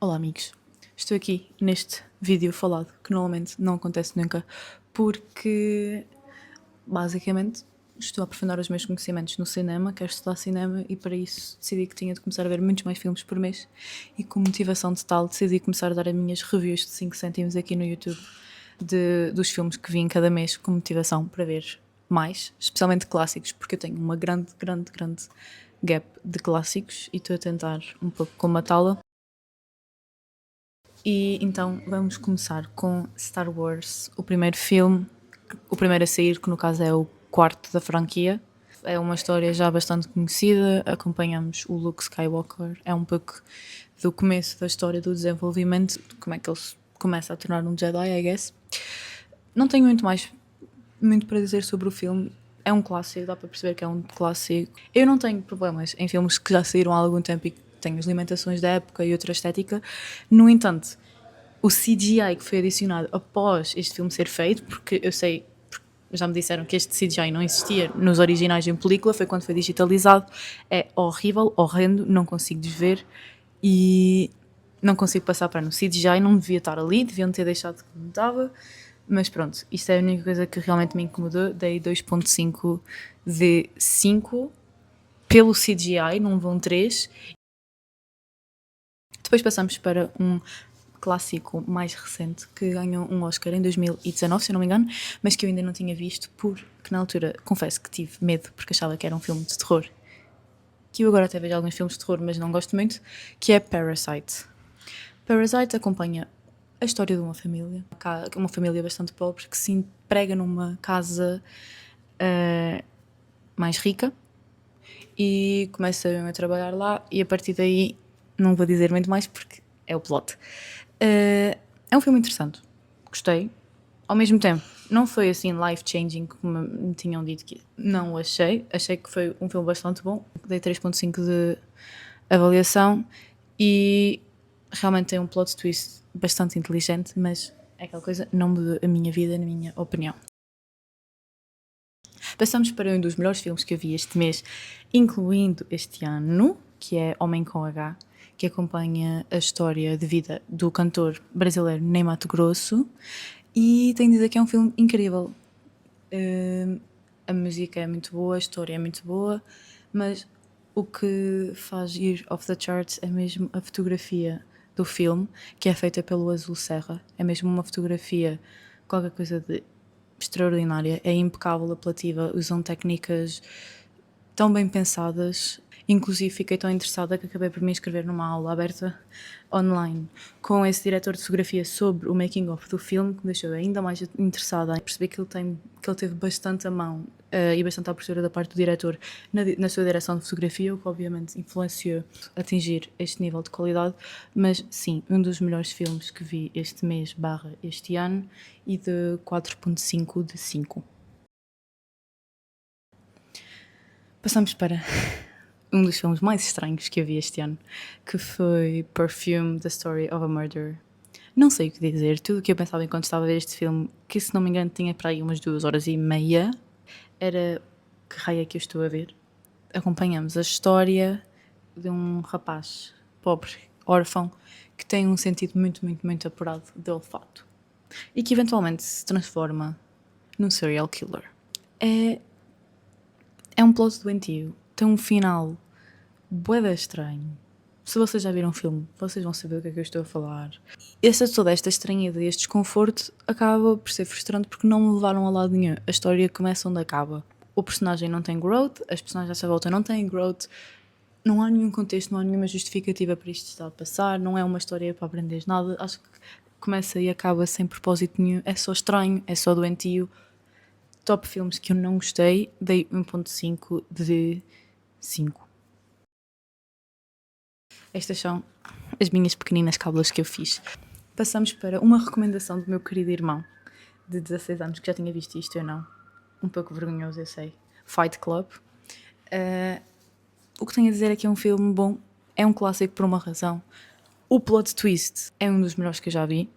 Olá amigos, estou aqui neste vídeo falado que normalmente não acontece nunca porque basicamente estou a aprofundar os meus conhecimentos no cinema, quero estudar cinema e para isso decidi que tinha de começar a ver muitos mais filmes por mês e com motivação de tal decidi começar a dar as minhas reviews de 5 cêntimos aqui no YouTube dos filmes que vi em cada mês com motivação para ver mais, especialmente clássicos, porque eu tenho uma grande gap de clássicos e estou a tentar um pouco combatá-la. E então vamos começar com Star Wars, o primeiro filme, o primeiro a sair, que no caso é o quarto da franquia. É uma história já bastante conhecida, acompanhamos o Luke Skywalker, é um pouco do começo da história do desenvolvimento, de como é que ele começa a tornar um Jedi, I guess. Não tenho muito para dizer sobre o filme, é um clássico, dá para perceber que é um clássico. Eu não tenho problemas em filmes que já saíram há algum tempo e que têm as limitações da época e outra estética. No entanto, o CGI que foi adicionado após este filme ser feito, porque eu sei, já me disseram que este CGI não existia nos originais em película, foi quando foi digitalizado, é horrível, horrendo, não consigo desver e não consigo passar para no CGI, não devia estar ali, deviam ter deixado como estava, mas pronto, isto é a única coisa que realmente me incomodou, dei 2.5 de 5 pelo CGI, não vão 3. Depois passamos para um clássico mais recente que ganhou um Oscar em 2019, se eu não me engano, mas que eu ainda não tinha visto porque na altura confesso que tive medo porque achava que era um filme de terror, que eu agora até vejo alguns filmes de terror mas não gosto muito, que é Parasite. Parasite acompanha a história de uma família bastante pobre que se emprega numa casa mais rica e começa a trabalhar lá e a partir daí não vou dizer muito mais porque é o plot. É um filme interessante, gostei. Ao mesmo tempo, não foi assim life-changing como me tinham dito que não o achei. Achei que foi um filme bastante bom. Dei 3.5 de avaliação e realmente tem um plot twist bastante inteligente, mas é aquela coisa, não mudou a minha vida, na minha opinião. Passamos para um dos melhores filmes que eu vi este mês, incluindo este ano, que é Homem com H, que acompanha a história de vida do cantor brasileiro Ney Matogrosso e tenho de dizer que é um filme incrível. A música é muito boa, a história é muito boa, mas o que faz ir off the charts é mesmo a fotografia do filme, que é feita pelo Azul Serra. É mesmo uma fotografia, qualquer coisa de extraordinária, é impecável, apelativa, usam técnicas tão bem pensadas. Inclusive fiquei tão interessada que acabei por me inscrever numa aula aberta online com esse diretor de fotografia sobre o making of do filme, que me deixou ainda mais interessada. Percebi que ele teve bastante a mão e bastante abertura da parte do diretor na sua direção de fotografia, o que obviamente influenciou atingir este nível de qualidade. Mas sim, um dos melhores filmes que vi este mês / este ano e de 4.5 de 5. Passamos para um dos filmes mais estranhos que eu vi este ano, que foi Perfume, The Story of a Murder. Não sei o que dizer, tudo o que eu pensava enquanto estava a ver este filme, que se não me engano tinha para aí umas 2 horas e meia, era que raio é que eu estou a ver? Acompanhamos a história de um rapaz pobre, órfão, que tem um sentido muito apurado de olfato e que eventualmente se transforma num serial killer. É um plot doentio, tem um final bué da estranho. Se vocês já viram o filme, vocês vão saber do que é que eu estou a falar. Toda esta estranheza e este desconforto acaba por ser frustrante porque não me levaram a lado nenhum. A história começa onde acaba. O personagem não tem growth, as personagens à sua volta não têm growth, não há nenhum contexto, não há nenhuma justificativa para isto estar a passar, não é uma história para aprenderes nada. Acho que começa e acaba sem propósito nenhum, é só estranho, é só doentio. Top filmes que eu não gostei, dei 1.5 de 5. Estas são as minhas pequeninas cábulas que eu fiz. Passamos para uma recomendação do meu querido irmão, de 16 anos, que já tinha visto isto, eu não. Um pouco vergonhoso, eu sei. Fight Club. O que tenho a dizer é que é um filme bom, é um clássico por uma razão. O plot twist é um dos melhores que eu já vi.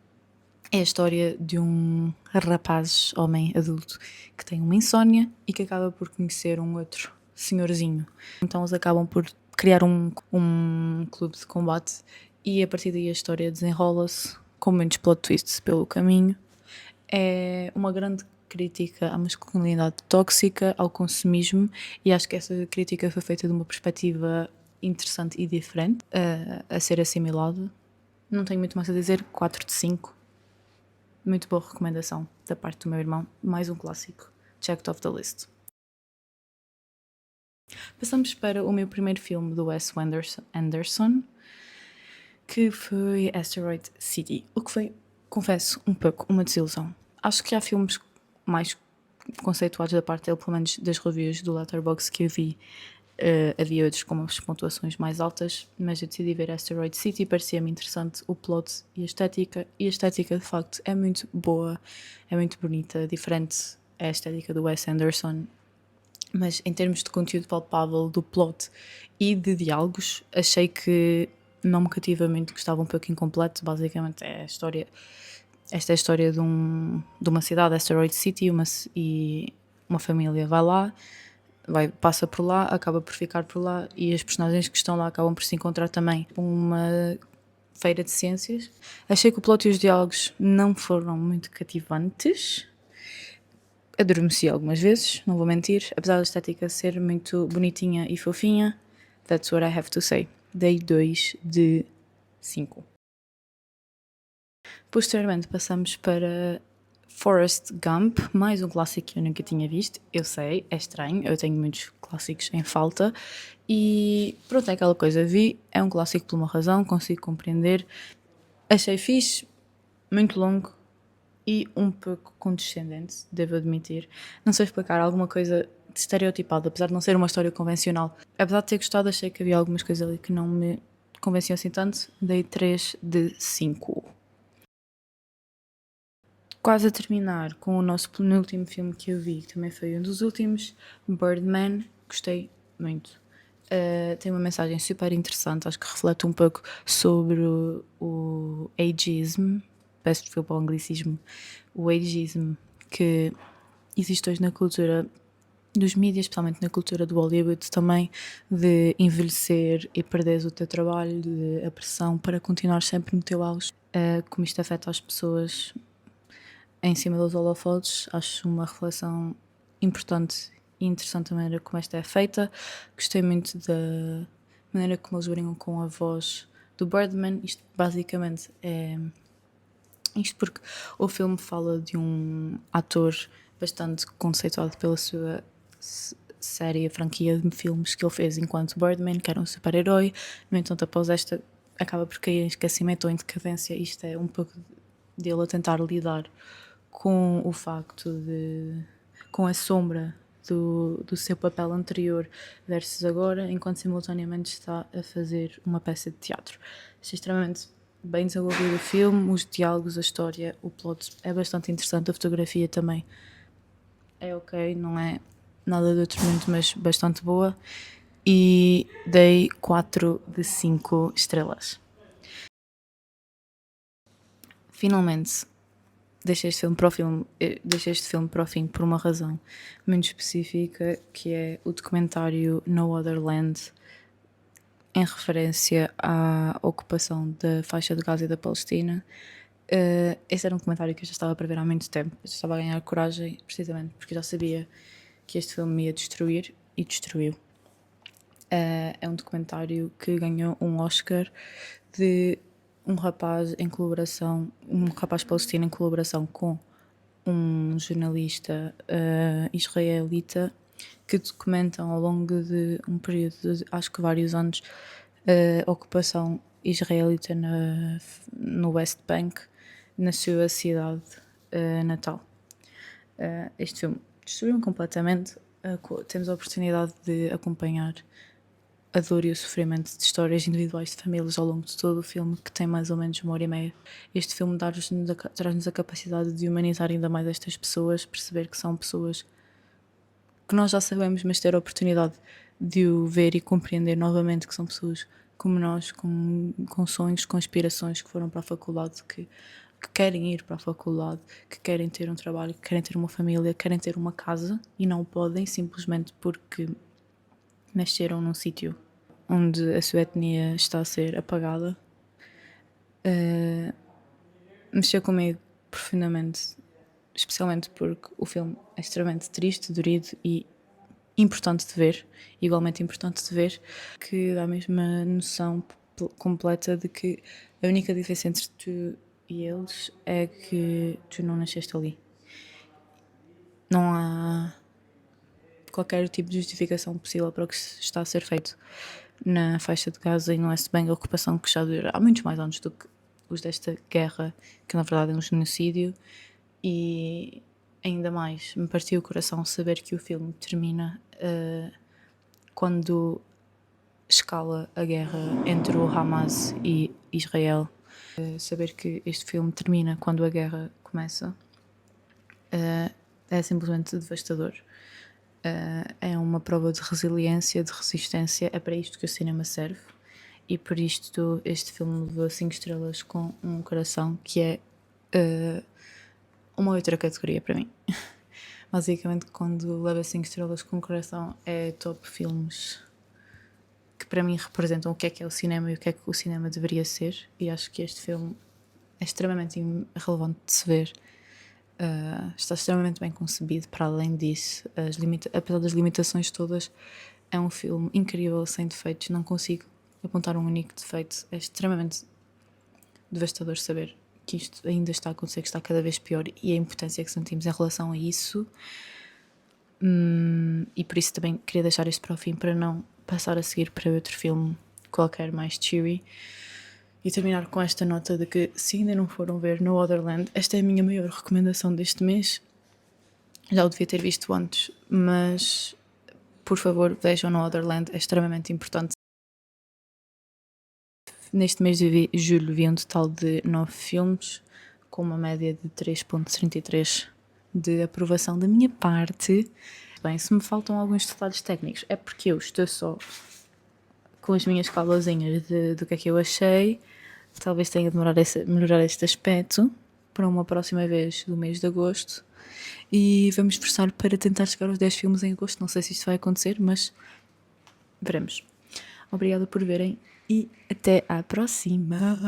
É a história de um rapaz, homem adulto, que tem uma insónia e que acaba por conhecer um outro senhorzinho. Então eles acabam por criar um clube de combate e a partir daí a história desenrola-se com muitos plot twists pelo caminho. É uma grande crítica à masculinidade tóxica, ao consumismo, e acho que essa crítica foi feita de uma perspectiva interessante e diferente a ser assimilada. Não tenho muito mais a dizer, 4 de 5. Muito boa recomendação da parte do meu irmão. Mais um clássico. Checked off the list. Passamos para o meu primeiro filme do Wes Anderson, que foi Asteroid City, o que foi, confesso, um pouco uma desilusão. Acho que há filmes mais conceituados da parte dele, pelo menos das reviews do Letterboxd que eu vi, havia outros com umas pontuações mais altas, mas eu decidi ver Asteroid City, parecia-me interessante o plot e a estética de facto é muito boa, é muito bonita, diferente é a estética do Wes Anderson, mas em termos de conteúdo palpável, do plot e de diálogos, achei que não me cativa muito, que estava um pouco incompleto. Basicamente é a história, esta é a história de uma cidade, Asteroid City, e uma família vai lá, passa por lá, acaba por ficar por lá, e as personagens que estão lá acabam por se encontrar também uma feira de ciências. Achei que o plot e os diálogos não foram muito cativantes. Adormeci algumas vezes, não vou mentir, apesar da estética ser muito bonitinha e fofinha. That's what I have to say. Dei 2 de 5. Posteriormente passamos para Forrest Gump, mais um clássico que eu nunca tinha visto. Eu sei, é estranho, eu tenho muitos clássicos em falta. E pronto, é aquela coisa, vi, é um clássico por uma razão, consigo compreender. Achei fixe, muito longo, e um pouco condescendente, devo admitir. Não sei explicar, alguma coisa de estereotipado, apesar de não ser uma história convencional. Apesar de ter gostado, achei que havia algumas coisas ali que não me convenciam assim tanto. Dei 3 de 5. Quase a terminar com o nosso penúltimo filme que eu vi, que também foi um dos últimos, Birdman. Gostei muito. Tem uma mensagem super interessante, acho que reflete um pouco sobre o ageism, peço desculpa ao anglicismo, o ageism que existe hoje na cultura dos mídias, especialmente na cultura do Hollywood também, de envelhecer e perderes o teu trabalho, de a pressão para continuar sempre no teu auge, como isto afeta as pessoas em cima dos holofotes. Acho uma reflexão importante e interessante a maneira como esta é feita. Gostei muito da maneira como eles brincam com a voz do Birdman. Isto basicamente é... Isto porque o filme fala de um ator bastante conceituado pela sua série, a franquia de filmes que ele fez enquanto Birdman, que era um super-herói. No entanto, após esta, acaba por cair em esquecimento ou em decadência. Isto é um pouco dele a tentar lidar com o facto de... com a sombra do seu papel anterior versus agora, enquanto simultaneamente está a fazer uma peça de teatro. Achei extremamente bem desenvolvido o filme, os diálogos, a história, o plot é bastante interessante, a fotografia também é ok, não é nada de outro mundo, mas bastante boa, e dei 4 de 5 estrelas. Finalmente, deixei este filme para o fim por uma razão muito específica, que é o documentário No Other Land, em referência à ocupação da faixa de Gaza e da Palestina. Esse era um documentário que eu já estava para ver há muito tempo. Eu já estava a ganhar coragem, precisamente porque já sabia que este filme me ia destruir, e destruiu. É um documentário que ganhou um Oscar de um rapaz palestino em colaboração com um jornalista israelita, que documentam ao longo de um período de, acho que vários anos, a ocupação israelita no West Bank, na sua cidade natal. Este filme destruiu-me completamente. Temos a oportunidade de acompanhar a dor e o sofrimento de histórias individuais de famílias ao longo de todo o filme, que tem mais ou menos 1h30. Este filme traz-nos a capacidade de humanizar ainda mais estas pessoas, perceber que são pessoas que nós já sabemos, mas ter a oportunidade de o ver e compreender novamente, que são pessoas como nós, com sonhos, com aspirações, que foram para a faculdade, que querem ir para a faculdade, que querem ter um trabalho, que querem ter uma família, querem ter uma casa e não podem, simplesmente porque nasceram num sítio onde a sua etnia está a ser apagada. Mexeu comigo profundamente, especialmente porque o filme é extremamente triste, dorido e importante de ver, igualmente importante de ver, que dá a mesma noção completa de que a única diferença entre tu e eles é que tu não nasceste ali. Não há qualquer tipo de justificação possível para o que está a ser feito na faixa de Gaza e no West Bank, a ocupação que já dura há muitos mais anos do que os desta guerra, que na verdade é um genocídio. E ainda mais me partiu o coração saber que o filme termina quando escala a guerra entre o Hamas e Israel. Saber que este filme termina quando a guerra começa é simplesmente devastador. É uma prova de resiliência, de resistência. É para isto que o cinema serve. E por isto este filme levou 5 estrelas com um coração que é uma outra categoria para mim. Basicamente, quando leva 5 estrelas com coração, é top filmes que para mim representam o que é o cinema e o que é que o cinema deveria ser. E acho que este filme é extremamente relevante de se ver. Está extremamente bem concebido. Para além disso, apesar das limitações todas, é um filme incrível, sem defeitos. Não consigo apontar um único defeito. É extremamente devastador saber que isto ainda está a acontecer, que está cada vez pior, e a importância que sentimos em relação a isso. E por isso também queria deixar isto para o fim, para não passar a seguir para outro filme qualquer mais cheery, e terminar com esta nota de que, se ainda não foram ver No Other Land, esta é a minha maior recomendação deste mês. Já o devia ter visto antes, mas por favor vejam No Other Land, é extremamente importante. Neste mês de julho vi um total de 9 filmes, com uma média de 3.33 de aprovação da minha parte. Bem, se me faltam alguns detalhes técnicos é porque eu estou só com as minhas escalazinhas do que é que eu achei. Talvez tenha de melhorar este aspecto para uma próxima vez do mês de agosto. E vamos esforçar para tentar chegar aos 10 filmes em agosto. Não sei se isto vai acontecer, mas veremos. Obrigada por verem e até à próxima!